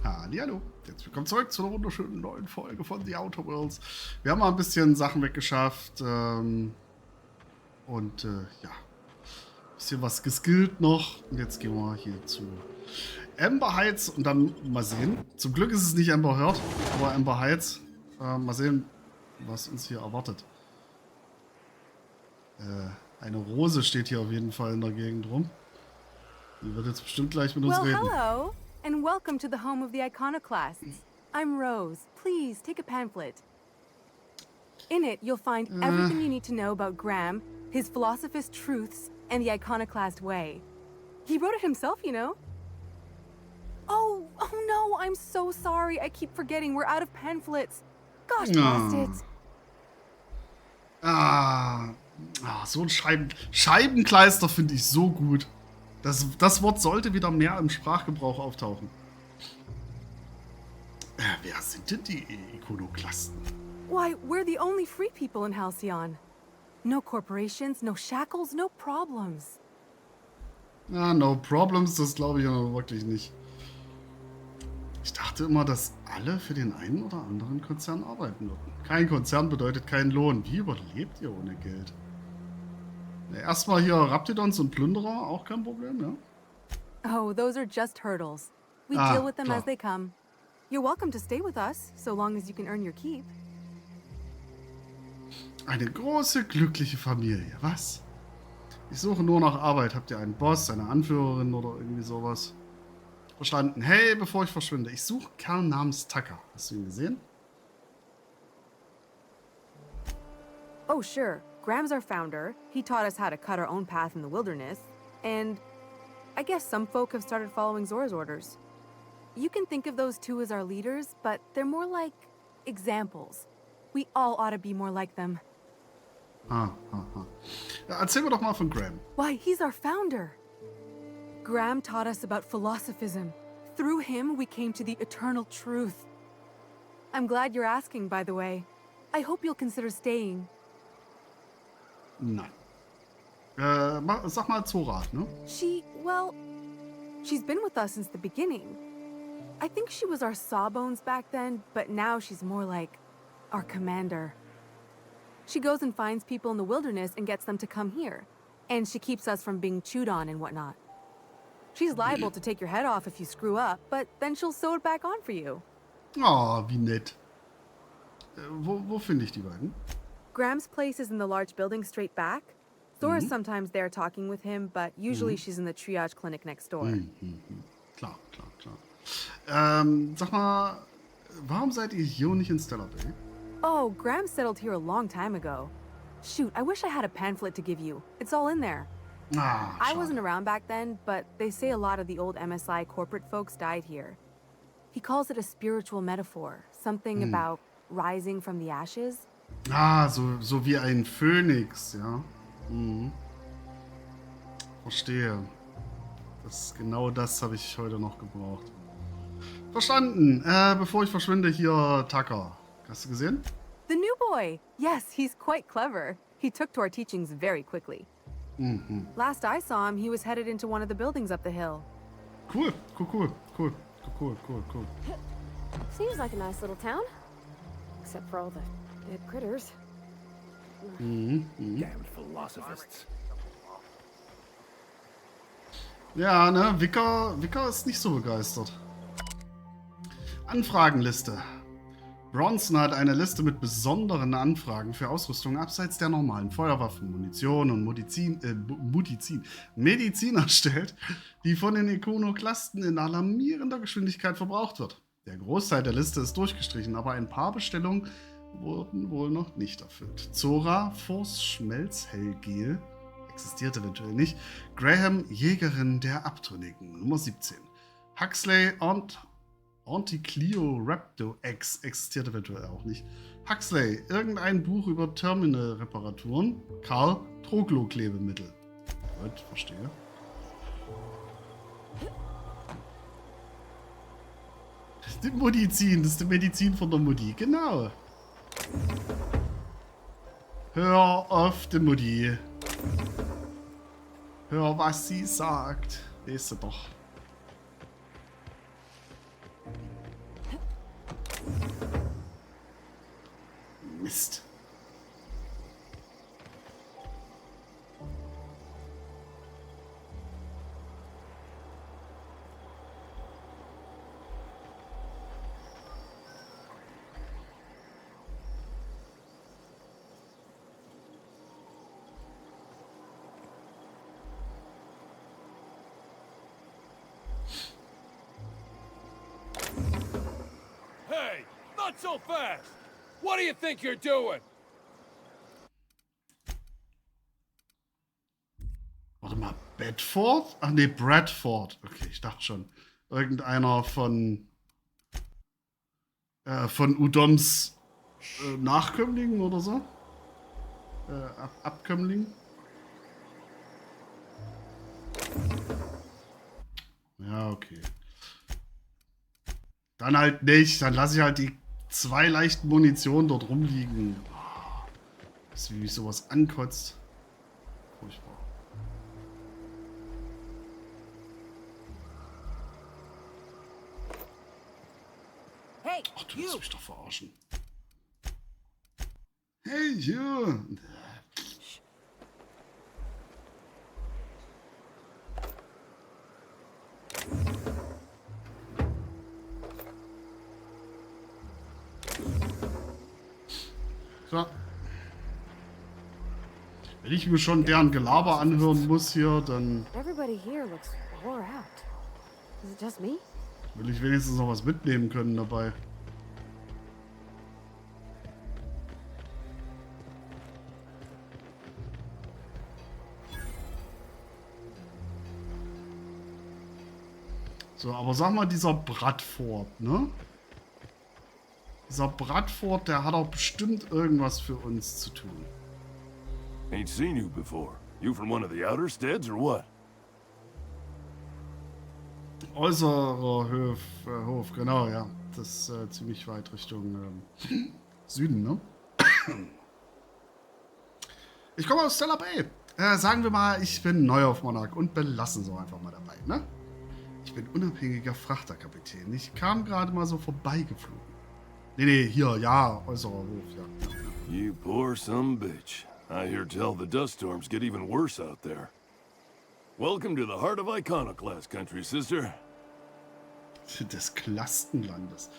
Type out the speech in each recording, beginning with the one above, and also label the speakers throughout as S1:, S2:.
S1: Hallihallo, jetzt willkommen zurück zu einer wunderschönen neuen Folge von The Outer Worlds. Wir haben mal ein bisschen Sachen weggeschafft ja, ein bisschen was geskillt noch. Und jetzt gehen wir hier zu Amber Heights und dann mal sehen. Zum Glück ist es nicht Amber Heard, aber Amber Heights. Mal sehen, was uns hier erwartet. Eine Rose steht hier auf jeden Fall in der Gegend rum. Die wird jetzt bestimmt gleich mit uns reden.
S2: Hello, and welcome to the home of the iconoclasts. I'm Rose. Please take a pamphlet. In it, you'll find everything you need to know about Graham, his philosophist truths, and the iconoclast way. He wrote it himself, you know. Oh no, I'm so sorry. I keep forgetting we're out of pamphlets. Gosh, lost it.
S1: So ein Scheibenkleister finde ich so gut. Das Wort sollte wieder mehr im Sprachgebrauch auftauchen. Wer sind denn die Ikonoklasten?
S2: Why, we're the only free people in Halcyon. No corporations, no shackles, no problems.
S1: No problems, das glaube ich aber wirklich nicht. Ich dachte immer, dass alle für den einen oder anderen Konzern arbeiten würden. Kein Konzern bedeutet keinen Lohn. Wie überlebt ihr ohne Geld? Erstmal hier Raptidons und Plünderer, auch kein Problem, ja?
S2: Oh, those are just hurdles. We deal with them
S1: klar.
S2: as they come. You're welcome to stay with us, so long as you can earn your keep.
S1: Eine große, glückliche Familie, was? Ich suche nur nach Arbeit. Habt ihr einen Boss, eine Anführerin oder irgendwie sowas? Verstanden. Hey, bevor ich verschwinde, ich suche einen Kerl namens Tucker. Hast du ihn gesehen?
S2: Oh, sure. Graham's our founder. He taught us how to cut our own path in the wilderness. And I guess some folk have started following Zora's orders. You can think of those two as our leaders, but they're more like examples. We all ought to be more like them.
S1: Ja, erzähl mir doch mal von Graham.
S2: Why, he's our founder. Graham taught us about philosophism. Through him, we came to the eternal truth. I'm glad you're asking, by the way. I hope you'll consider staying.
S1: Nein. Sag mal Zora, ne?
S2: She's been with us since the beginning. I think she was our sawbones back then, but now she's more like our commander. She goes and finds people in the wilderness and gets them to come here. And she keeps us from being chewed on and whatnot. She's liable to take your head off if you screw up, but then she'll sew it back on for you.
S1: Oh, wie nett. Wo finde ich die beiden?
S2: Graham's place is in the large building straight back. Zora's sometimes there talking with him, but usually she's in the triage clinic next door.
S1: Klar. Sag mal, warum seid ihr hier und nicht in Stellar Bay?
S2: Oh, Graham settled here a long time ago. Shoot, I wish I had a pamphlet to give you. It's all in there. I wasn't around back then, but they say a lot of the old MSI corporate folks died here. He calls it a spiritual metaphor, something about rising from the ashes.
S1: So wie ein Phönix, ja. Verstehe. Genau das habe ich heute noch gebraucht. Verstanden. Bevor ich verschwinde, hier Tucker. Hast du gesehen?
S2: The new boy. Yes, he's quite clever. He took to our teachings very quickly. Last I saw him, he was headed into one of the buildings up the hill.
S1: Cool.
S3: Seems like a nice little town. Except for all the dead critters.
S4: Damned philosophists.
S1: Ja, ne, Wicker ist nicht so begeistert. Anfragenliste. Bronson hat eine Liste mit besonderen Anfragen für Ausrüstung abseits der normalen Feuerwaffen, Munition und Medizin erstellt, die von den Ikonoklasten in alarmierender Geschwindigkeit verbraucht wird. Der Großteil der Liste ist durchgestrichen, aber ein paar Bestellungen wurden wohl noch nicht erfüllt. Zora, Force Schmelzhellgel, existiert eventuell nicht. Graham, Jägerin der Abtrünnigen, Nummer 17. Huxley und Anticlio-Raptor X existiert eventuell auch nicht. Huxley, irgendein Buch über Terminal-Reparaturen. Karl, Troglo-Klebemittel. Gut, verstehe. Die Medizin, das ist die Medizin von der Mutti, genau. Hör auf die Mutti. Hör, was sie sagt. Weißt du doch. Mist.
S4: Hey, not so fast! What do you think you're doing?
S1: Warte mal, Bedford? Ach nee, Bradford. Okay, ich dachte schon. Irgendeiner von Udoms Nachkömmlingen oder so? Abkömmlingen? Ja, okay. Dann halt nicht. Dann lasse ich halt die 2 leichten Munition dort rumliegen. Oh, das ist, wie mich sowas ankotzt. Furchtbar.
S3: Hey,
S1: Ach, du
S3: you!
S1: willst mich doch verarschen. Hey, you! So. Wenn ich mir schon deren Gelaber anhören muss hier, dann
S3: Everybody here looks wore out. Is it just me?
S1: will ich wenigstens noch was mitnehmen können dabei. So, aber sag mal, dieser Bradford, ne? Dieser Bradford, der hat doch bestimmt irgendwas für uns zu tun.
S4: Ain't seen you before. You from one of the outer steads or what?
S1: Äußerer Hof, genau, ja. Das ist ziemlich weit Richtung Süden, ne? Ich komme aus Stella Bay. Sagen wir mal, ich bin neu auf Monarch und belassen so einfach mal dabei, ne? Ich bin unabhängiger Frachterkapitän. Ich kam gerade mal so vorbeigeflogen. Nee, hier, ja, äußerer Hof, ja.
S4: You poor some bitch. I hear tell the dust storms get even worse out there. Welcome to the heart of Iconoclast country, sister.
S1: Des Klastenlandes.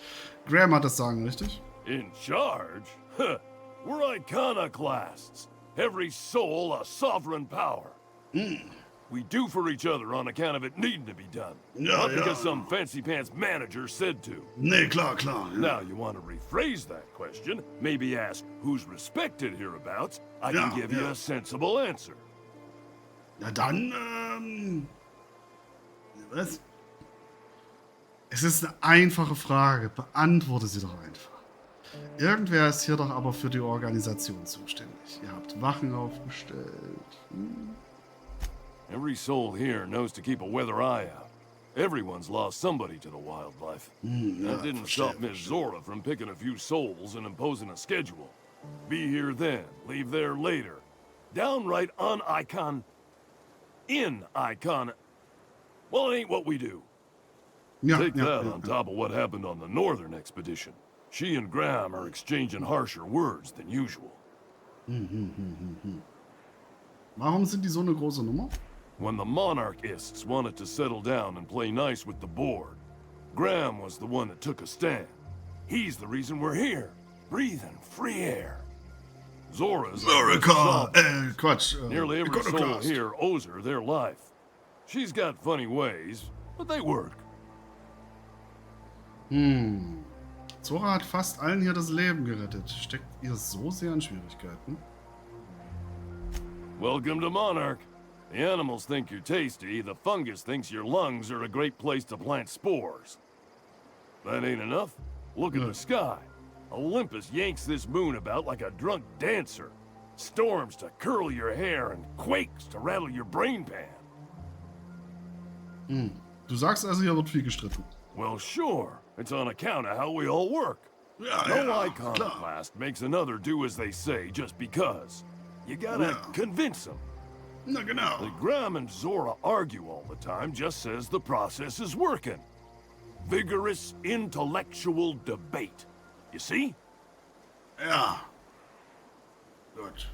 S1: Graham hat das Sagen, richtig?
S4: In charge? Huh. We're Iconoclasts. Every soul a sovereign power. We do for each other on account of it needing to be done.
S1: Ja,
S4: Not
S1: ja.
S4: because some fancy pants manager said to.
S1: Nee, klar. Ja.
S4: Now, you want to rephrase that question, maybe ask who's respected hereabouts. I
S1: Yeah,
S4: can give you
S1: yeah.
S4: a sensible answer.
S1: Na dann, was? Es ist eine einfache Frage. Beantworte sie doch einfach. Irgendwer ist hier doch aber für die Organisation zuständig. Ihr habt Wachen aufgestellt.
S4: Every soul here knows to keep a weather eye out. Everyone's lost somebody to the wildlife. That didn't stop Miss Zora from picking a few souls and imposing a schedule. Be here then, leave there later. Downright in Icon. Well, it ain't what we do.
S1: Ja,
S4: Take that
S1: ja.
S4: on top of what happened on the northern expedition. She and Graham are exchanging harsher words than usual.
S1: Warum sind die so eine große Nummer?
S4: When the monarchists wanted to settle down and play nice with the board, Graham was the one that took a stand. He's the reason we're here, breathing free air. Zora's
S1: America! Quatsch.
S4: Nearly every soul
S1: Iconoclast.
S4: here owes her their life. She's got funny ways, but they work.
S1: Zora hat fast allen hier das Leben gerettet. Steckt ihr so sehr in Schwierigkeiten?
S4: Welcome to Monarch. The animals think you're tasty, the fungus thinks your lungs are a great place to plant spores. That ain't enough? Look at
S1: No.
S4: the sky. Olympus yanks this moon about like a drunk dancer. Storms to curl your hair and quakes to rattle your brain pan.
S1: Du sagst also, hier wird viel gestritten.
S4: Well, sure. It's on account of how we all work.
S1: Ja,
S4: No
S1: klar.
S4: iconoclast makes another do as they say just because. You gotta
S1: Yeah.
S4: convince them.
S1: Na genau.
S4: That Graham and Zora argue all the time just says the process is working. Vigorous intellectual debate. You see?
S1: Ja. Gut.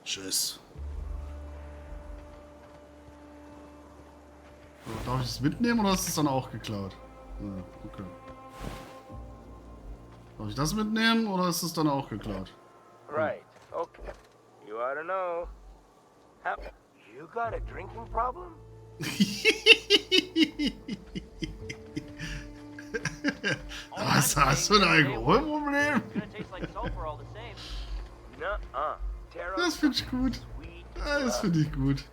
S1: Tschüss. So, darf ich es mitnehmen oder ist es dann auch geklaut? Ja, okay. Darf ich das mitnehmen oder ist es dann auch geklaut?
S5: Right. Okay. You ought to know. You got a drinking problem?
S1: Was hast du ein Alkoholproblem? Das finde ich gut. Das finde ich gut.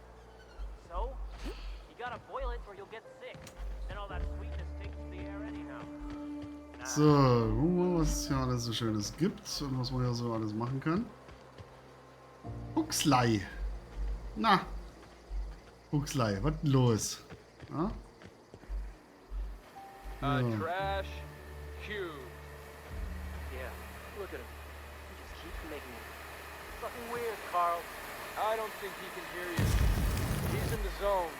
S1: So, gucken wir mal, was es hier alles so Schönes gibt und was man hier so alles machen kann. Huxlei. Na. Huxlei, was denn los? Ja?
S5: A
S1: Ja.
S5: trash cube. Yeah, look at him. He just keeps making it. Fucking weird, Carl. I don't think he can hear you. He's in the zone.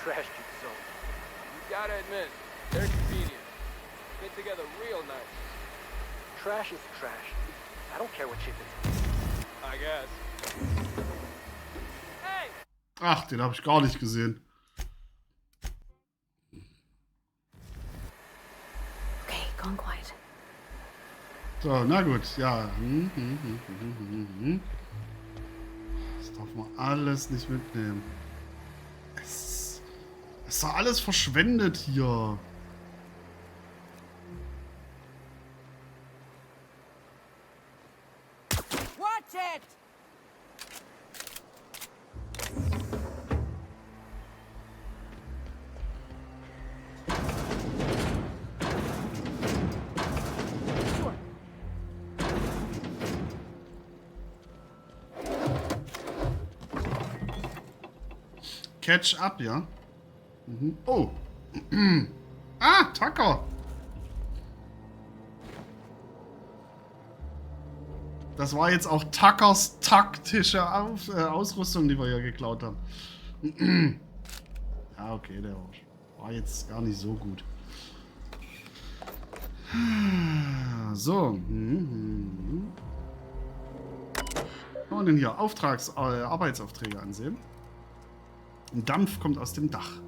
S5: Trash cube zone. You gotta admit, they're convenient. Fit together real nice. Trash is trash. I don't care what shit it's. I guess. Hey!
S1: Ach, den habe ich gar nicht gesehen.
S3: Okay, gone quiet.
S1: So, na gut, ja. Das darf man alles nicht mitnehmen. Es ist doch alles verschwendet hier.
S6: Watch it!
S1: Catch up, ja. Mhm. Oh. Ah, Tucker. Das war jetzt auch Tuckers taktische Ausrüstung, die wir hier geklaut haben. Ja, okay, der war jetzt gar nicht so gut. So. Was kann man denn hier? Arbeitsaufträge ansehen. Dampf kommt aus dem Dach.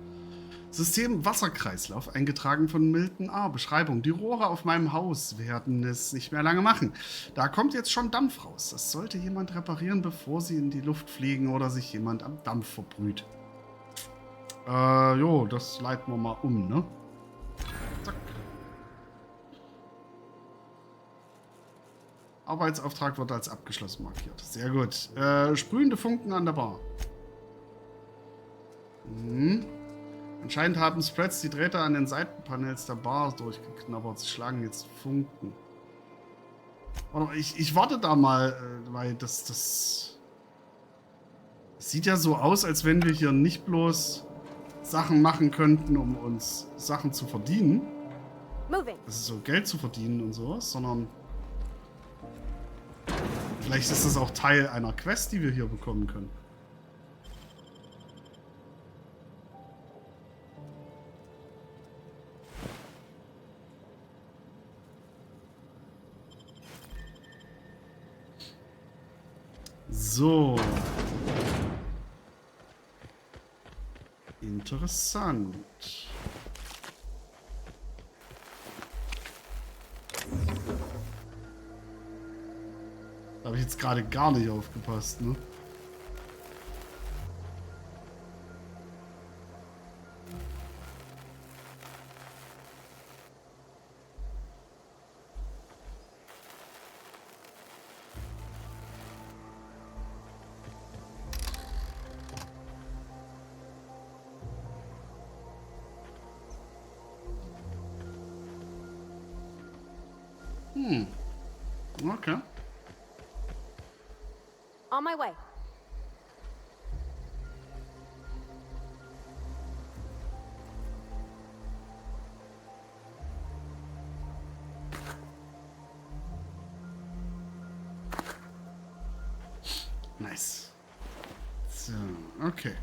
S1: System Wasserkreislauf, eingetragen von Milton A. Beschreibung. Die Rohre auf meinem Haus werden es nicht mehr lange machen. Da kommt jetzt schon Dampf raus. Das sollte jemand reparieren, bevor sie in die Luft fliegen oder sich jemand am Dampf verbrüht. Jo, das leiten wir mal um, ne? Zack. Arbeitsauftrag wird als abgeschlossen markiert. Sehr gut. Sprühende Funken an der Bar. Anscheinend haben Spreads die Drähte an den Seitenpanels der Bar durchgeknabbert. Sie schlagen jetzt Funken. Warte, ich warte da mal, weil das sieht ja so aus, als wenn wir hier nicht bloß Sachen machen könnten, um uns Sachen zu verdienen.
S3: Moving.
S1: Das ist so Geld zu verdienen und sowas, sondern vielleicht ist das auch Teil einer Quest, die wir hier bekommen können. So. Interessant. Da habe ich jetzt gerade gar nicht aufgepasst, ne? Okay.
S3: On my way.
S1: Nice. So, okay.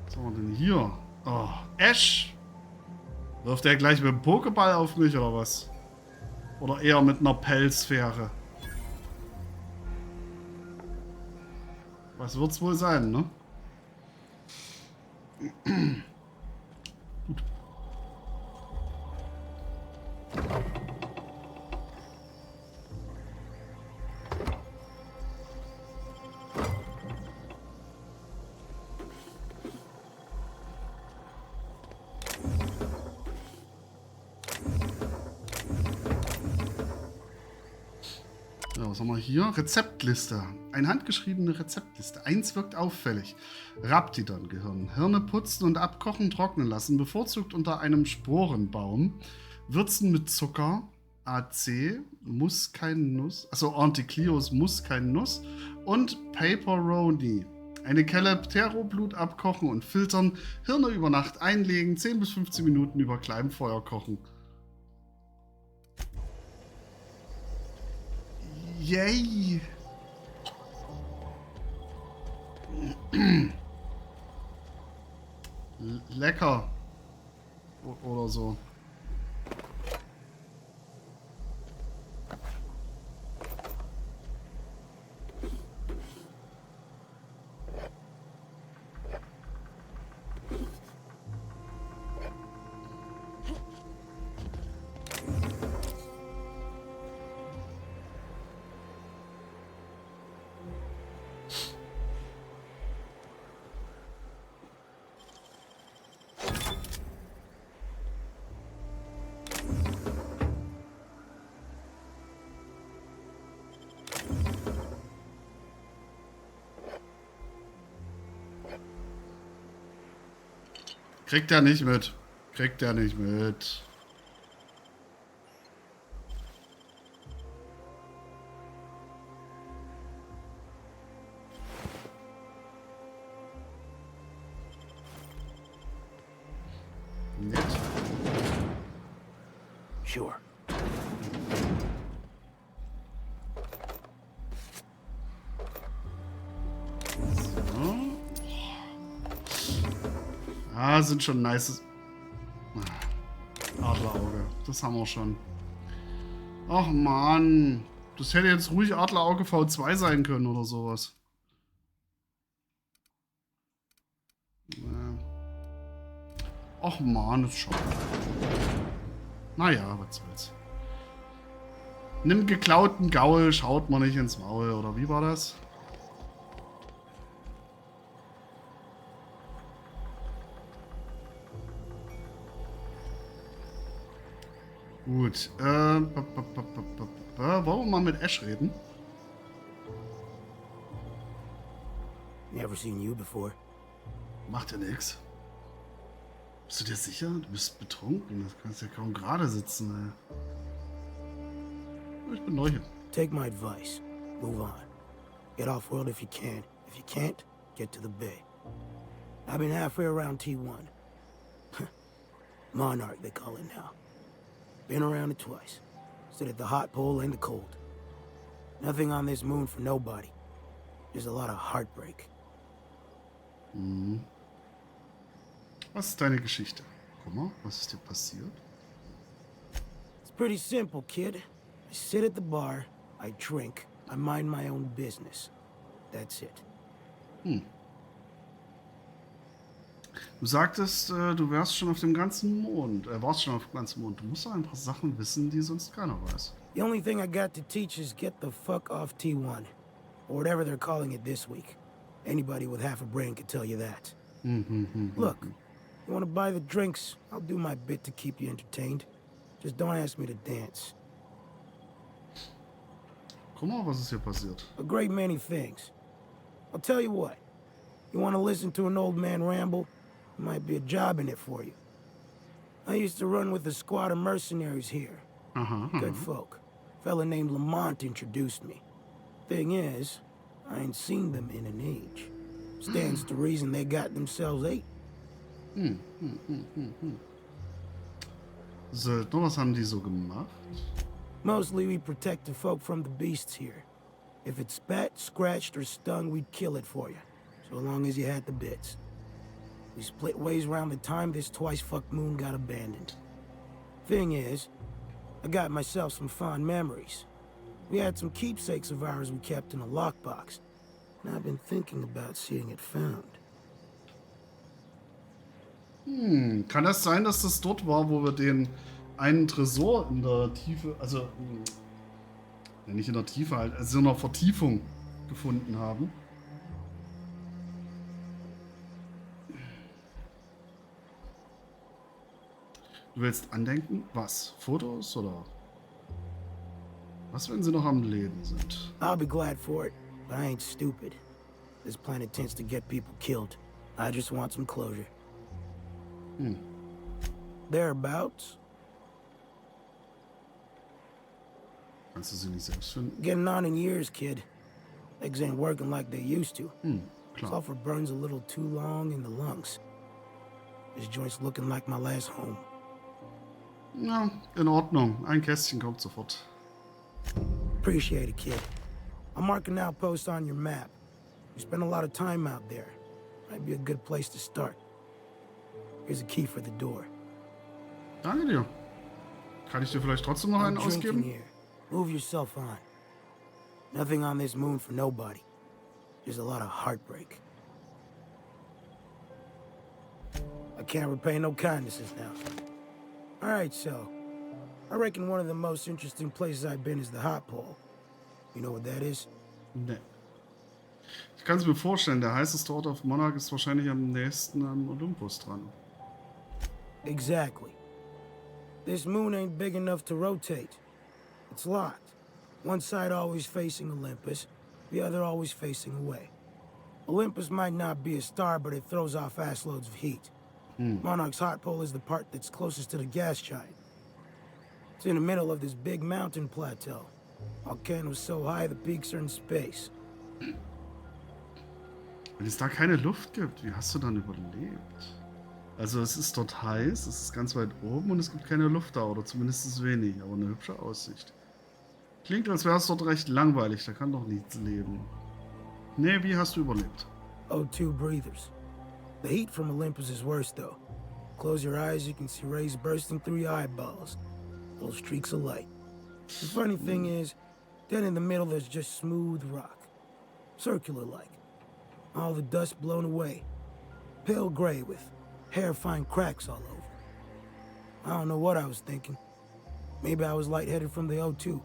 S1: Was haben wir denn hier? Oh, Ash. Wirft er gleich mit dem Pokéball auf mich oder was? Oder eher mit einer Pelzsphäre. Was wird's wohl sein, ne? Gut. Ja, was haben wir hier? Rezeptliste. Eine handgeschriebene Rezeptliste. Eins wirkt auffällig. Raptidon-Gehirn. Hirne putzen und abkochen, trocknen lassen. Bevorzugt unter einem Sporenbaum. Würzen mit Zucker. AC. Muss kein Nuss. Achso, Antiklios muss kein Nuss. Und Paperoni. Eine Kelle Pteroblut abkochen und filtern. Hirne über Nacht einlegen. 10 bis 15 Minuten über kleinem Feuer kochen. Yay! Lecker. Oder so. Kriegt er nicht mit. Kriegt er nicht mit. Nett.
S6: Sure.
S1: Ah, sind schon nice. Adlerauge. Das haben wir schon. Ach man. Das hätte jetzt ruhig Adlerauge V2 sein können oder sowas. Ach man, ist schon. Naja, was soll's. Nimm geklauten Gaul, schaut man nicht ins Maul. Oder wie war das? Gut, wollen wir mal mit Ash reden?
S6: Never seen you before.
S1: Macht ja nix. Bist du dir sicher? Du bist betrunken. Du kannst ja kaum gerade sitzen, ey. Ich bin neu hier.
S6: Take my advice. Move on. Get off-world if you can. If you can't, get to the bay. I've been halfway around T1. Monarch, they call it now. Been around it twice. Stood at the hot pole and the cold. Nothing on this moon for nobody. There's a lot of heartbreak.
S1: Mhm. Was ist deine Geschichte? Guck mal, was ist dir passiert?
S6: It's pretty simple, kid. I sit at the bar, I drink, I mind my own business. That's it.
S1: Du sagtest, du wärst schon auf dem ganzen Mond. Warst schon auf dem ganzen Mond. Du musst doch ein paar Sachen wissen, die sonst keiner weiß.
S6: The only thing I got to teach is get the fuck off T1. Or whatever they're calling it this week. Anybody with half a brain could tell you that. Look, you want to buy the drinks? I'll do my bit to keep you entertained. Just don't ask me to dance.
S1: Guck mal, was ist hier passiert.
S6: A great many things. I'll tell you what. You want to listen to an old man ramble? There might be a job in it for you. I used to run with a squad of mercenaries here. Good folk. Fella named Lamont introduced me. Thing is, I ain't seen them in an age. Stands to reason they got themselves ate.
S1: Söldner, was haben die so gemacht?
S6: Mostly we protect the folk from the beasts here. If it spat, scratched, or stung, we'd kill it for you. So long as you had the bits. We split ways around the time this twice-fucked moon got abandoned. Thing is, I got myself some fond memories. We had some keepsakes of ours we kept in a lockbox. And I've been thinking about seeing it found.
S1: Kann das sein, dass das dort war, wo wir den einen Tresor in der Tiefe, also nicht in der Tiefe halt, also in der Vertiefung gefunden haben? Du willst andenken? Was? Fotos oder? Was, wenn sie noch am Leben sind?
S6: I'll be glad for it, but I ain't stupid. This planet tends to get people killed. I just want some closure. Thereabouts.
S1: Kannst du sie nicht selbst finden?
S6: Getting on in years, kid. Legs ain't working like they used to.
S1: Klar.
S6: Sulfur burns a little too long in the lungs. This joint's looking like my last home.
S1: Ja, in Ordnung. Ein Kästchen kommt sofort.
S6: Appreciate it, kid. I'm marking outposts on your map. You spend a lot of time out there. Might be a good place to start. Here's a key for the door.
S1: Danke dir. Kann ich dir vielleicht trotzdem noch einen
S6: I'm drinking
S1: ausgeben?
S6: here. Move yourself on. Nothing on this moon for nobody. There's a lot of heartbreak. I can't repay no kindnesses now. Alright, so. I reckon one of the most interesting places I've been is the Hot Pole. You know what that is?
S1: Nee. Ich kann es mir vorstellen, der heißeste Ort auf Monarch ist wahrscheinlich am nächsten an Olympus dran.
S6: Exactly. This moon ain't big enough to rotate. It's locked. One side always facing Olympus, the other always facing away. Olympus might not be a star, but it throws off ass loads of heat. Monarch's hot pole is the part that's closest to the gas giant. It's in the middle of this big mountain plateau. Volcanoes so high the peaks are in space.
S1: Wenn es da keine Luft gibt, wie hast du dann überlebt? Also es ist dort heiß, es ist ganz weit oben und es gibt keine Luft da, oder zumindest wenig, aber eine hübsche Aussicht. Klingt, als wäre es dort recht langweilig, da kann doch nichts leben. Nee, wie hast du überlebt?
S6: O2 breathers. The heat from Olympus is worse though. Close your eyes, you can see rays bursting through your eyeballs. Little streaks of light. The funny thing is, then in the middle there's just smooth rock. Circular-like. All the dust blown away. Pale gray with hair-fine cracks all over. I don't know what I was thinking. Maybe I was lightheaded from the O2.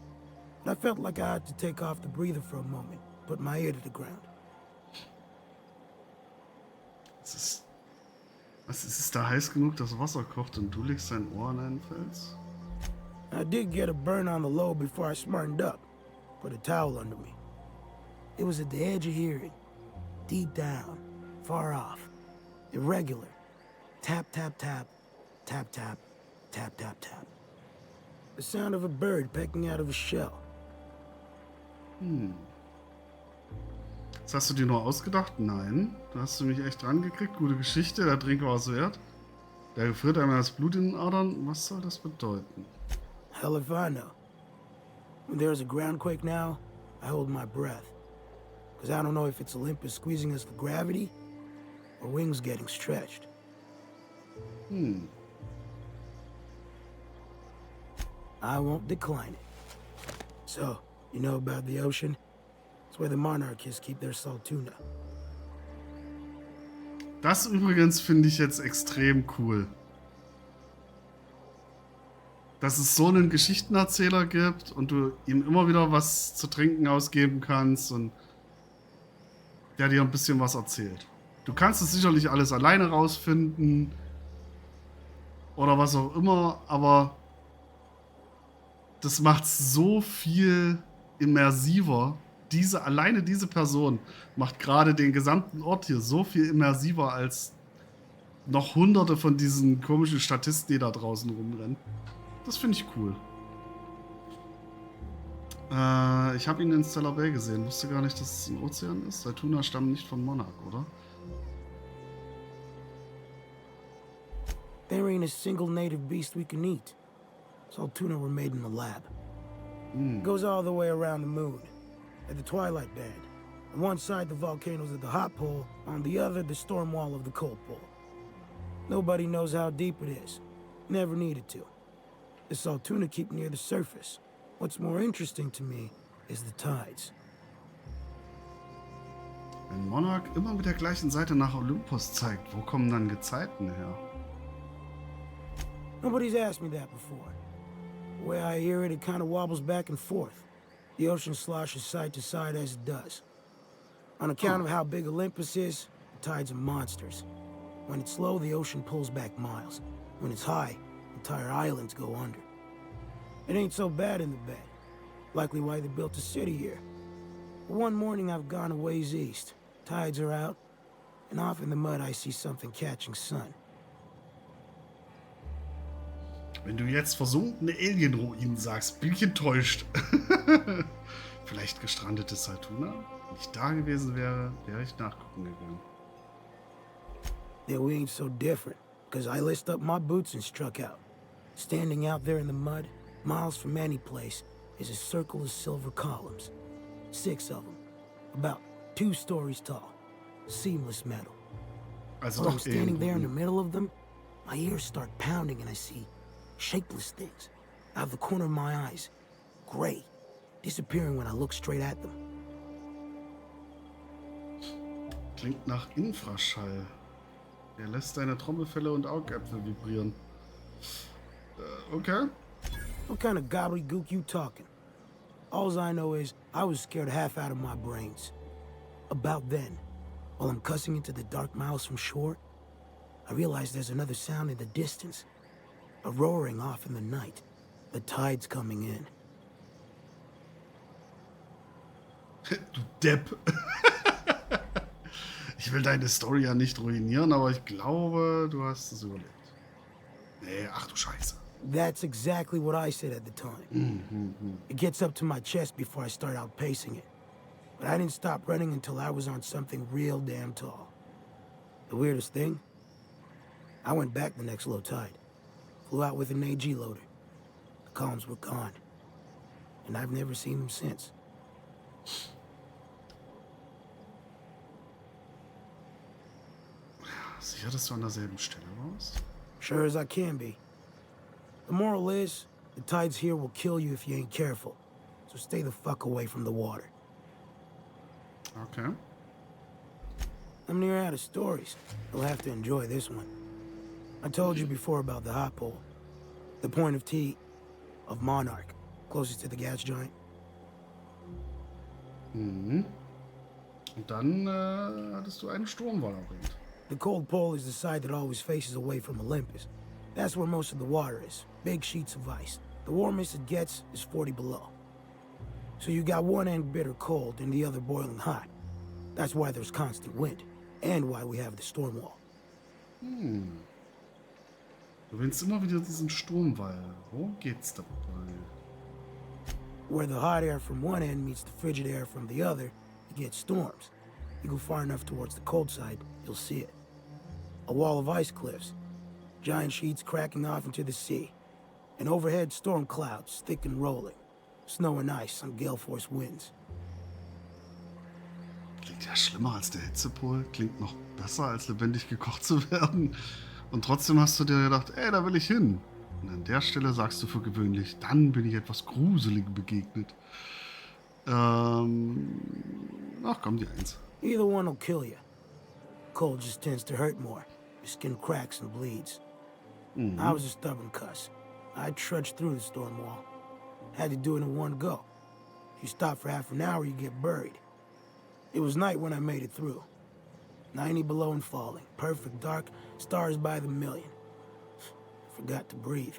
S6: But I felt like I had to take off the breather for a moment, put my ear to the ground.
S1: Es ist da heiß genug, dass Wasser kocht und du legst dein Ohr an einen Fels?
S6: I did get a burn on the low before I smartened up. Put a towel under me. It was at the edge of hearing. Deep down. Far off. Irregular. Tap, tap, tap. Tap, tap. Tap, tap, tap. The sound of a bird pecking out of a shell.
S1: Das hast du dir nur ausgedacht? Nein. Da hast du mich echt dran gekriegt. Gute Geschichte, der Trink war es wert. Der gefriert einmal das Blut in den Adern. Was soll das bedeuten?
S6: Hell if I know. When there's a groundquake now, I hold my breath. Because I don't know if it's Olympus squeezing us for gravity or wings getting stretched. I won't decline it. So, you know about the ocean? It's where the monarchists keep their salt tuna.
S1: Das übrigens finde ich jetzt extrem cool. Dass es so einen Geschichtenerzähler gibt und du ihm immer wieder was zu trinken ausgeben kannst und der dir ein bisschen was erzählt. Du kannst es sicherlich alles alleine rausfinden oder was auch immer, aber das macht so viel immersiver. Alleine diese Person macht gerade den gesamten Ort hier so viel immersiver als noch hunderte von diesen komischen Statisten, die da draußen rumrennen. Das finde ich cool. Ich habe ihn in Stellar Bay gesehen. Wusste gar nicht, dass es ein Ozean ist. Tuna stammen nicht von Monarch, oder?
S6: There ain't a single native beast we can eat. Salt tuna were made in the lab. Goes all the way around the moon. At the twilight band. On one side, the volcanoes of the hot pole. On the other, the storm wall of the cold pole. Nobody knows how deep it is. Never needed to. The salt tuna keep near the surface. What's more interesting to me is the tides.
S1: Wenn Monarch immer mit der gleichen Seite nach Olympus zeigt, wo kommen dann Gezeiten her?
S6: Nobody's asked me that before. The way I hear it, it kind of wobbles back and forth. The ocean sloshes side to side as it does. On account of how big Olympus is, the tides are monsters. When it's low, the ocean pulls back miles. When it's high, entire islands go under. It ain't so bad in the bay. Likely why they built a city here. But one morning I've gone a ways east. Tides are out, and off in the mud I see something catching sun.
S1: Wenn du jetzt versunkene Alienruinen sagst, bin ich enttäuscht. Vielleicht gestrandete Saltuna? Wenn ich da gewesen wäre, wäre ich nachgucken gegangen.
S6: Yeah, we ain't so different, because I laced up my boots and struck out. Standing out there in the mud, miles from any place, is a circle of silver columns. 6 of them, about 2 stories tall, seamless metal.
S1: Also
S6: While I'm
S1: doch
S6: standing there in the
S1: Alienruinen.
S6: middle of them, my ears start pounding and I see shapeless things out of the corner of my eyes, gray, disappearing when I look straight at them.
S1: Klingt nach Infraschall. Er lässt seine Trommelfelle und Augäpfel vibrieren. Okay.
S6: What kind of gobbledygook you talking? Alls I know is I was scared half out of my brains. About then, while I'm cussing into the dark miles from shore, I realize there's another sound in the distance. A roaring off in the night. The tide's coming in.
S1: Du Depp. Ich will deine Story ja nicht ruinieren, aber ich glaube, du hast es überlebt. Nee, ach du Scheiße.
S6: That's exactly what I said at the time. It gets up to my chest before I start outpacing it. But I didn't stop running until I was on something real damn tall. The weirdest thing? I went back the next low tide. Flew out with an AG loader. The columns were gone. And I've never seen them since.
S1: Sicher, dass du an derselben Stelle warst?
S6: Sure as I can be. The moral is, the tides here will kill you if you ain't careful. So stay the fuck away from the water.
S1: Okay.
S6: I'm near out of stories. You'll have to enjoy this one. I told you before about the hot pole. The point of T of Monarch, closest to the gas giant.
S1: Mhm. Und dann hattest du einen Sturmwall erwähnt.
S6: The cold pole is the side that always faces away from Olympus. That's where most of the water is. Big sheets of ice. The warmest it gets is 40 below. So you got one end bitter cold and the other boiling hot. That's why there's constant wind. And why we have the storm wall.
S1: Du willst immer wieder diesen Sturmwall. Wo geht's dabei?
S6: Where the hot air from one end meets the frigid air from the other, you get storms. You go far enough towards the cold side, you'll see it. A wall of ice cliffs. Giant sheets cracking off into the sea. And overhead storm clouds, thick and rolling. Snow and ice on gale force winds.
S1: Klingt ja schlimmer als der Hitzepol. Klingt noch besser, als lebendig gekocht zu werden. Und trotzdem hast du dir gedacht, ey, da will ich hin. Und an der Stelle sagst du für gewöhnlich, dann bin ich etwas Gruseligem begegnet. Ach komm, die Eins.
S6: Either one will kill you. Cold just tends to hurt more. Your skin cracks and bleeds. I was a stubborn cuss. I trudged through the storm wall. Had to do it in one go. If you stop for half an hour, you get buried. It was night when I made it through. 90 below and falling. Perfect dark, stars by the million. Forgot to breathe.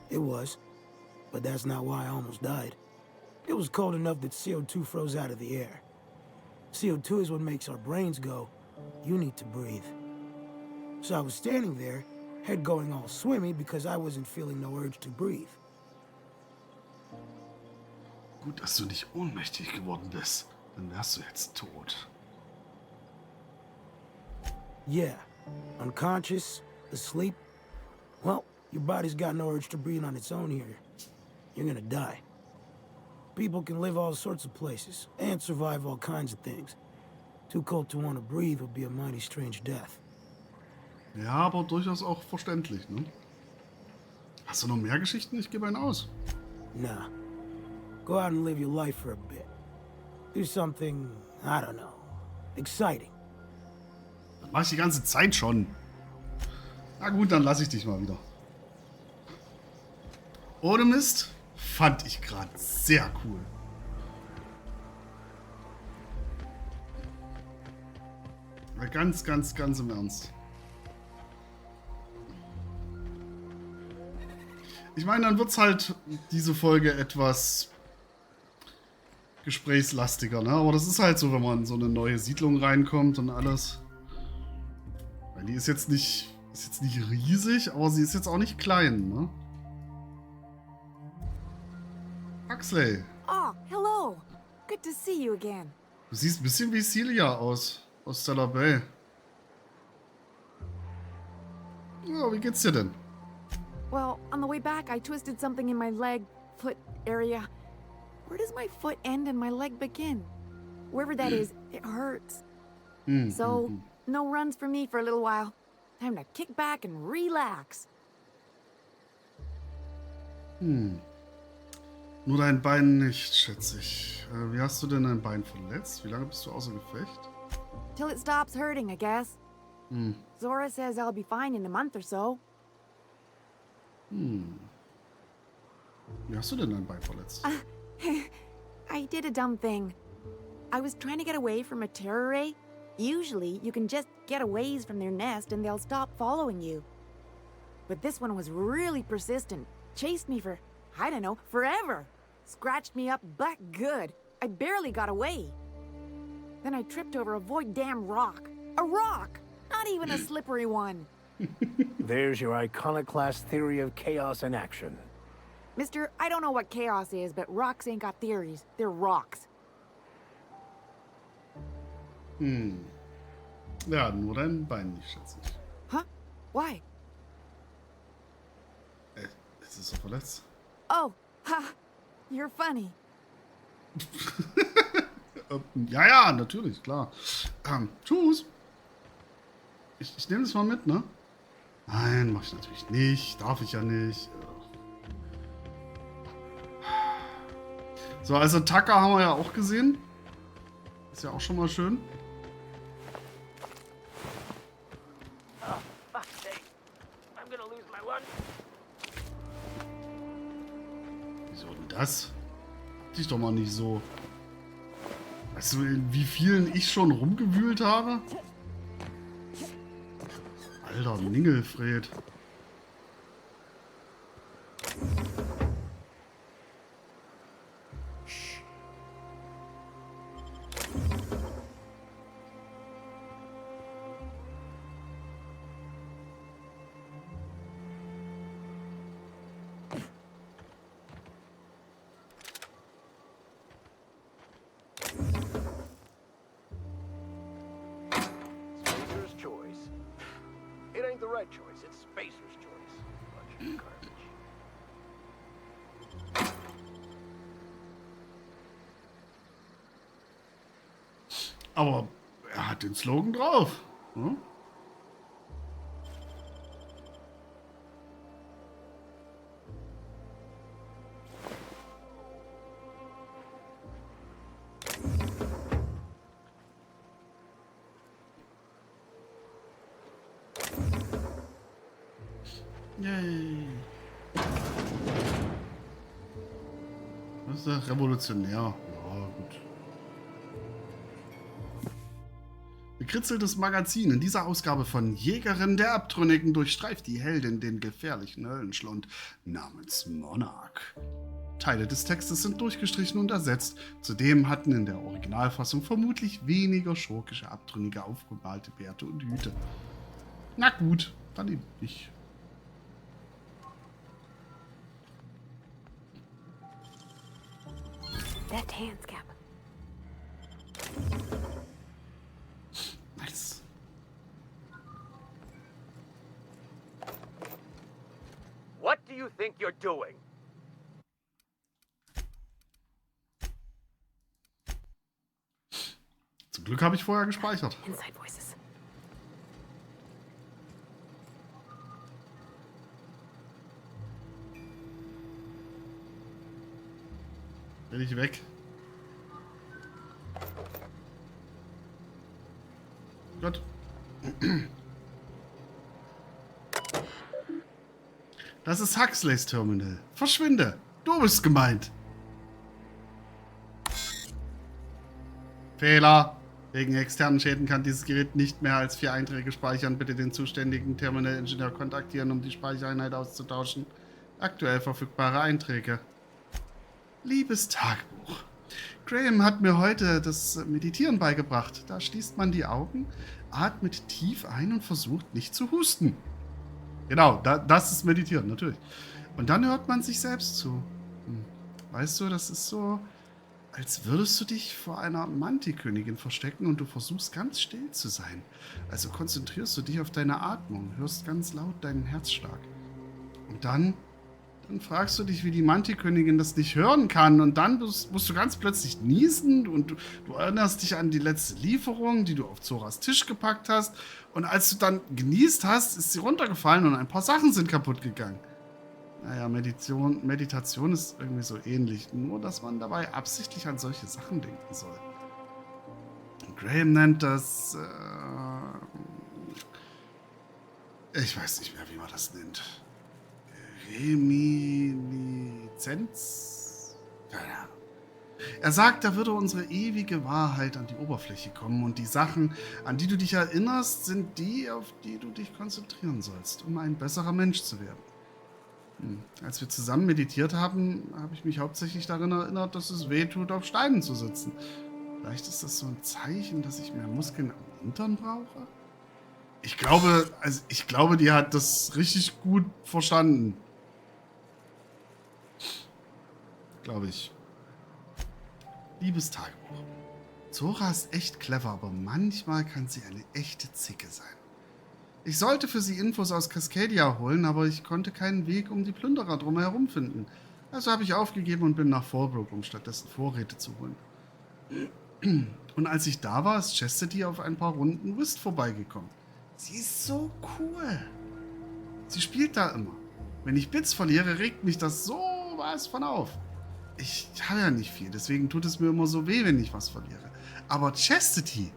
S6: It was, but that's not why I almost died. It was cold enough that CO2 froze out of the air. CO2 is what makes our brains go, you need to breathe. So I was standing there, head going all swimmy because I wasn't feeling no urge to breathe.
S1: Gut, dass du nicht ohnmächtig geworden bist. Dann wärst du jetzt tot.
S6: Yeah, unconscious, asleep. Well, your body's got no urge to breathe on its own here. You're gonna die. People can live all sorts of places and survive all kinds of things. Too cold to want to breathe would be a mighty strange death.
S1: Ja, aber durchaus auch verständlich, ne? Hast du noch mehr Geschichten? Ich gebe einen aus.
S6: Nah. Go out and live your life for a bit. Do something, I don't know, exciting.
S1: Das mache ich die ganze Zeit schon. Na gut, dann lasse ich dich mal wieder. Ohne Mist, fand ich gerade sehr cool. Ja, ganz im Ernst. Ich meine, dann wird's halt diese Folge etwas gesprächslastiger, ne? Aber das ist halt so, wenn man in so eine neue Siedlung reinkommt und alles. Weil die ist jetzt nicht riesig, aber sie ist jetzt auch nicht klein, ne? Huxley,
S7: Oh, hello. Good to see you again.
S1: du siehst ein bisschen wie Celia aus Stellar Bay. Ja, wie geht's dir denn?
S7: Well, on the way back, I twisted something in my leg, foot area. Where does my foot end and my leg begin? Wherever that is, it hurts. So, no runs for me for a little while. Time to kick back and relax.
S1: Nur dein Bein nicht, schätze ich. Wie hast du denn dein Bein verletzt? Wie lange bist du außer Gefecht?
S7: Till it stops hurting, I guess. Zora says I'll be fine in a month or so.
S1: Wie hast du denn dein Bein verletzt?
S7: I did a dumb thing. I was trying to get away from a terror ray. Usually, you can just get a ways from their nest and they'll stop following you. But this one was really persistent. Chased me for, I don't know, forever. Scratched me up black good. I barely got away. Then I tripped over a void damn rock. A rock! Not even a slippery one.
S8: There's your iconoclast theory of chaos in action.
S7: Mister, I don't know what chaos is, but rocks ain't got theories. They're rocks.
S1: Ja, nur dein Bein nicht, schätze ich.
S7: Huh? Why?
S1: Ist es so verletzt?
S7: Oh, ha! You're funny.
S1: Ja, natürlich, klar. Tschüss. Ich nehme das mal mit, ne? Nein, mach ich natürlich nicht. Darf ich ja nicht. So, also Tucker haben wir ja auch gesehen. Ist ja auch schon mal schön.
S5: Oh, fuck's sake. I'm gonna lose my lunch.
S1: Wieso denn das? Hab dich doch mal nicht so. Weißt du, in wie vielen ich schon rumgewühlt habe? Alter, Ningelfred.
S8: Spacer's choice. It ain't the right choice, it's Spacer's choice. Bunch of garbage.
S1: Aber er hat den Slogan drauf. Hm? Yay. Das ist der Revolutionär. Ja, gut. Gekritzeltes Magazin. In dieser Ausgabe von Jägerin der Abtrünnigen durchstreift die Heldin den gefährlichen Höllenschlund namens Monarch. Teile des Textes sind durchgestrichen und ersetzt. Zudem hatten in der Originalfassung vermutlich weniger schurkische Abtrünnige aufgemalte Bärte und Hüte. Na gut, dann eben nicht.
S3: That hands cap.
S1: Nice.
S5: What do you think you're doing?
S1: Zum Glück habe ich vorher gespeichert.
S7: Inside voices.
S1: Bin ich weg. Gut. Das ist Huxleys Terminal. Verschwinde. Du bist gemeint. Fehler. Wegen externen Schäden kann dieses Gerät nicht mehr als 4 Einträge speichern. Bitte den zuständigen Terminal-Ingenieur kontaktieren, um die Speichereinheit auszutauschen. Aktuell verfügbare Einträge. Liebes Tagebuch. Graham hat mir heute das Meditieren beigebracht. Da schließt man die Augen, atmet tief ein und versucht nicht zu husten. Genau, das ist Meditieren, natürlich. Und dann hört man sich selbst zu. Weißt du, das ist so, als würdest du dich vor einer Mantikönigin verstecken und du versuchst ganz still zu sein. Also konzentrierst du dich auf deine Atmung, hörst ganz laut deinen Herzschlag. Und dann fragst du dich, wie die Mantikönigin das nicht hören kann. Und dann musst du ganz plötzlich niesen und du erinnerst dich an die letzte Lieferung, die du auf Zoras Tisch gepackt hast. Und als du dann genießt hast, ist sie runtergefallen und ein paar Sachen sind kaputt gegangen. Naja, Meditation ist irgendwie so ähnlich. Nur, dass man dabei absichtlich an solche Sachen denken soll. Graham nennt das... ich weiß nicht mehr, wie man das nennt. Reminiszenz? Keine Ahnung. Er sagt, da würde unsere ewige Wahrheit an die Oberfläche kommen und die Sachen, an die du dich erinnerst, sind die, auf die du dich konzentrieren sollst, um ein besserer Mensch zu werden. Als wir zusammen meditiert haben, habe ich mich hauptsächlich daran erinnert, dass es weh tut, auf Steinen zu sitzen. Vielleicht ist das so ein Zeichen, dass ich mehr Muskeln am Hintern brauche? Ich glaube, die hat das richtig gut verstanden. Glaube ich. Liebes Tagebuch. Zora ist echt clever, aber manchmal kann sie eine echte Zicke sein. Ich sollte für sie Infos aus Cascadia holen, aber ich konnte keinen Weg um die Plünderer drumherum finden. Also habe ich aufgegeben und bin nach Fallbrook, um stattdessen Vorräte zu holen. Und als ich da war, ist Chastity auf ein paar Runden Whist vorbeigekommen. Sie ist so cool. Sie spielt da immer. Wenn ich Bits verliere, regt mich das sowas von auf. Ich habe ja nicht viel, deswegen tut es mir immer so weh, wenn ich was verliere. Aber Chastity,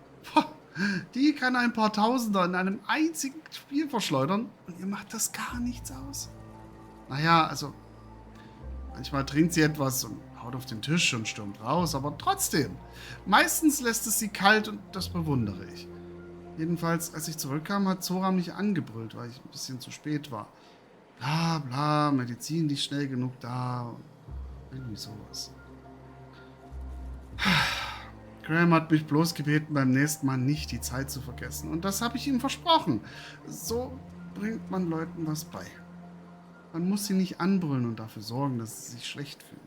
S1: die kann ein paar Tausender in einem einzigen Spiel verschleudern und ihr macht das gar nichts aus. Naja, also manchmal trinkt sie etwas und haut auf den Tisch und stürmt raus, aber trotzdem. Meistens lässt es sie kalt und das bewundere ich. Jedenfalls, als ich zurückkam, hat Zora mich angebrüllt, weil ich ein bisschen zu spät war. Bla bla, Medizin nicht schnell genug da. Irgendwie sowas. Graham hat mich bloß gebeten, beim nächsten Mal nicht die Zeit zu vergessen. Und das habe ich ihm versprochen. So bringt man Leuten was bei. Man muss sie nicht anbrüllen und dafür sorgen, dass sie sich schlecht fühlen.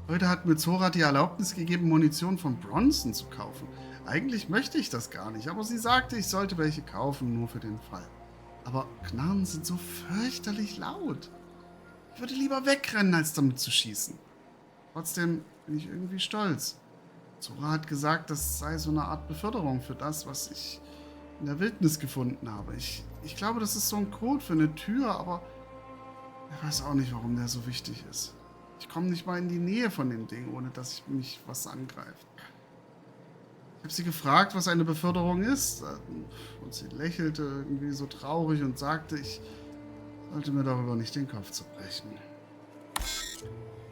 S1: Heute hat mir Zora die Erlaubnis gegeben, Munition von Bronson zu kaufen. Eigentlich möchte ich das gar nicht, aber sie sagte, ich sollte welche kaufen, nur für den Fall. Aber Knarren sind so fürchterlich laut. Ich würde lieber wegrennen, als damit zu schießen. Trotzdem bin ich irgendwie stolz. Zora hat gesagt, das sei so eine Art Beförderung für das, was ich in der Wildnis gefunden habe. Ich glaube, das ist so ein Code für eine Tür, aber ich weiß auch nicht, warum der so wichtig ist. Ich komme nicht mal in die Nähe von dem Ding, ohne dass mich was angreift. Ich habe sie gefragt, was eine Beförderung ist. Und sie lächelte irgendwie so traurig und sagte, ich sollte mir darüber nicht den Kopf zerbrechen.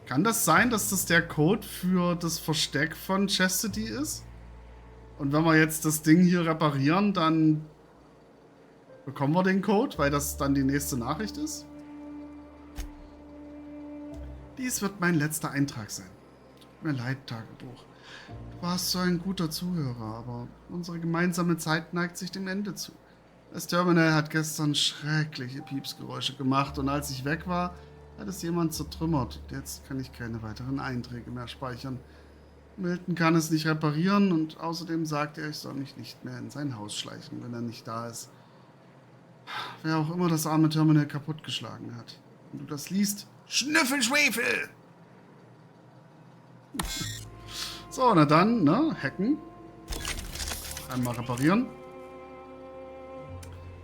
S1: Kann das sein, dass das der Code für das Versteck von Chastity ist? Und wenn wir jetzt das Ding hier reparieren, dann bekommen wir den Code, weil das dann die nächste Nachricht ist? Dies wird mein letzter Eintrag sein. Tut mir leid, Tagebuch. Du warst so ein guter Zuhörer, aber unsere gemeinsame Zeit neigt sich dem Ende zu. Das Terminal hat gestern schreckliche Piepsgeräusche gemacht und als ich weg war, hat es jemand zertrümmert. Jetzt kann ich keine weiteren Einträge mehr speichern. Milton kann es nicht reparieren und außerdem sagt er, ich soll mich nicht mehr in sein Haus schleichen, wenn er nicht da ist. Wer auch immer das arme Terminal kaputtgeschlagen hat. Wenn du das liest, Schnüffelschwefel! So, na dann, ne, hacken. Einmal reparieren.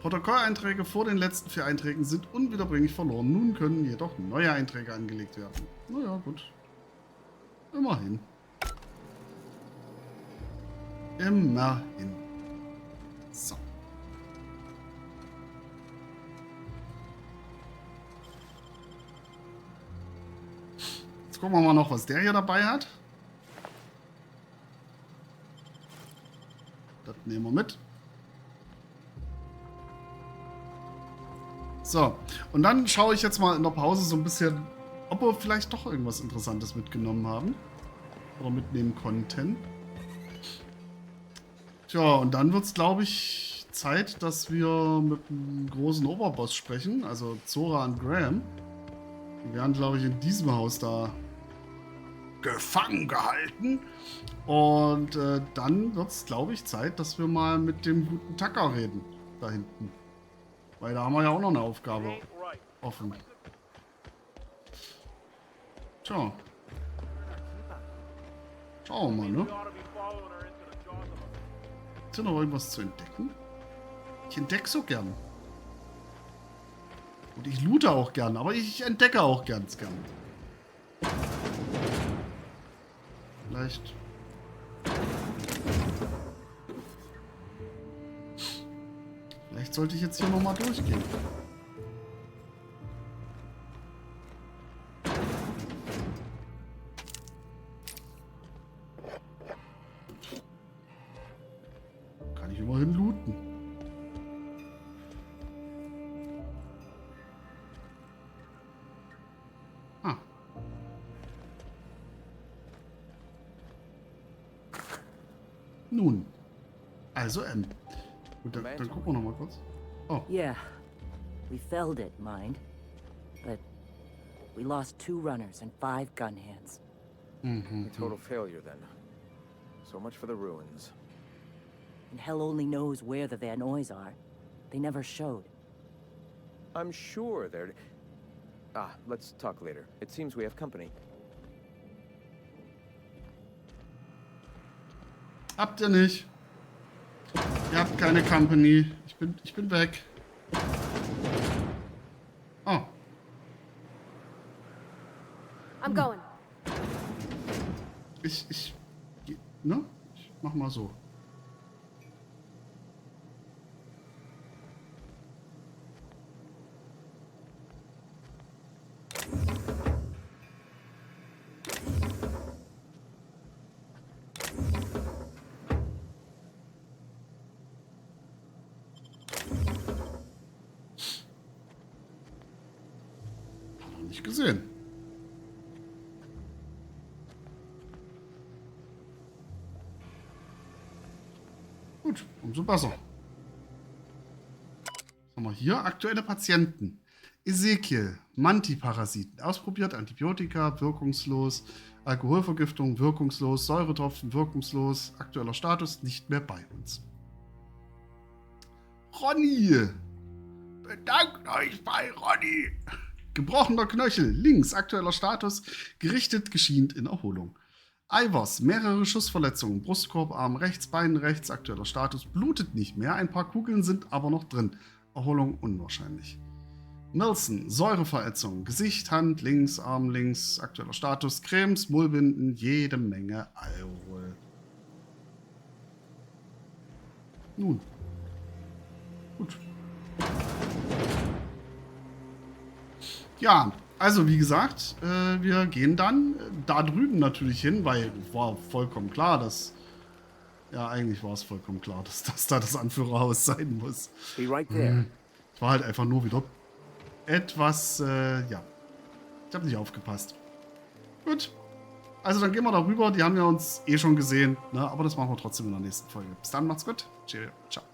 S1: Protokolleinträge vor den letzten 4 Einträgen sind unwiederbringlich verloren. Nun können jedoch neue Einträge angelegt werden. Naja, gut. Immerhin. Immerhin. So. Jetzt gucken wir mal noch, was der hier dabei hat. Das nehmen wir mit. So, und dann schaue ich jetzt mal in der Pause so ein bisschen, ob wir vielleicht doch irgendwas Interessantes mitgenommen haben. Oder mitnehmen konnten. Tja, und dann wird es, glaube ich, Zeit, dass wir mit einem großen Oberboss sprechen. Also Zora und Graham. Die werden, glaube ich, in diesem Haus da gefangen gehalten. Und dann wird es, glaube ich, Zeit, dass wir mal mit dem guten Tucker reden. Da hinten. Weil da haben wir ja auch noch eine Aufgabe offen. Tja. Schauen wir mal, ne? Ist hier noch irgendwas zu entdecken? Ich entdecke so gern. Und ich loote auch gern, aber ich entdecke auch ganz gern. Vielleicht. Vielleicht sollte ich jetzt hier nochmal durchgehen. Kann ich immerhin looten. Ah. Nun. Also M. Gut, dann gucken wir noch mal kurz. Oh.
S9: Yeah. We felled it, mind. But we lost 2 runners and 5 gun hands.
S8: A total failure, then. So much for the ruins.
S9: And hell only knows where the Vanoys are. They never showed.
S8: I'm sure they're... let's talk later. It seems we have company.
S1: Habt ihr nicht? Ihr habt keine Company. Ich bin weg. Oh.
S3: I'm going.
S1: Ne? Ich mach mal so. Nicht gesehen. Gut, umso besser. Was haben wir hier? Aktuelle Patienten. Ezekiel, Mantiparasiten. Ausprobiert, Antibiotika, wirkungslos. Alkoholvergiftung, wirkungslos. Säuretropfen, wirkungslos. Aktueller Status, nicht mehr bei uns. Ronny! Bedankt euch bei Ronny! Gebrochener Knöchel, links, aktueller Status, gerichtet, geschient in Erholung. Ivers, mehrere Schussverletzungen, Brustkorb, Arm rechts, Bein rechts, aktueller Status, blutet nicht mehr, ein paar Kugeln sind aber noch drin. Erholung unwahrscheinlich. Nelson, Säureverätzung, Gesicht, Hand, links, Arm links, aktueller Status, Cremes, Mullbinden, jede Menge Alkohol. Nun. Gut. Ja, also wie gesagt, wir gehen dann da drüben natürlich hin, weil war vollkommen klar, dass... Ja, eigentlich war es vollkommen klar, dass das da das Anführerhaus sein muss.
S6: Be right there.
S1: Ich war halt einfach nur wieder etwas, ja. Ich habe nicht aufgepasst. Gut. Also dann gehen wir da rüber. Die haben ja uns eh schon gesehen, ne? Aber das machen wir trotzdem in der nächsten Folge. Bis dann, macht's gut. Cheerio. Ciao.